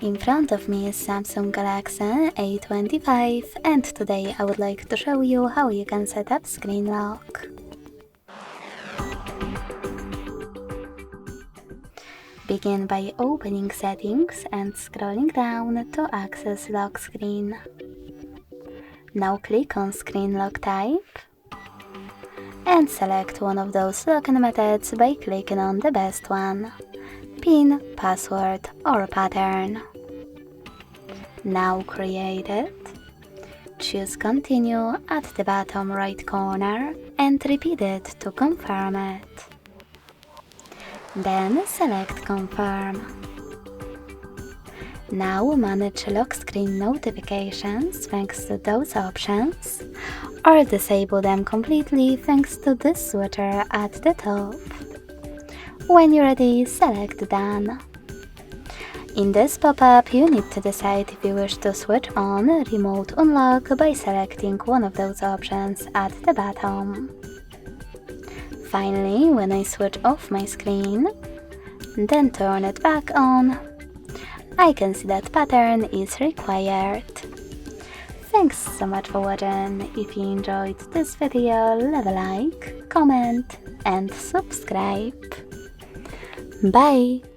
In front of me is Samsung Galaxy A25 and today I would like to show you how you can set up screen lock. Begin by opening settings and scrolling down to access lock screen. Now click on screen lock type and select one of those locking methods by clicking on the best one: PIN, password or pattern. Now create it. Choose continue at the bottom right corner and repeat it to confirm it. Then select confirm. Now manage lock screen notifications thanks to those options, or disable them completely thanks to this switcher at the top. When you're ready, select done. In this pop-up, you need to decide if you wish to switch on remote unlock by selecting one of those options at the bottom. Finally, when I switch off my screen, then turn it back on, I can see that pattern is required. Thanks so much for watching. If you enjoyed this video, leave a like, comment and subscribe. Bye!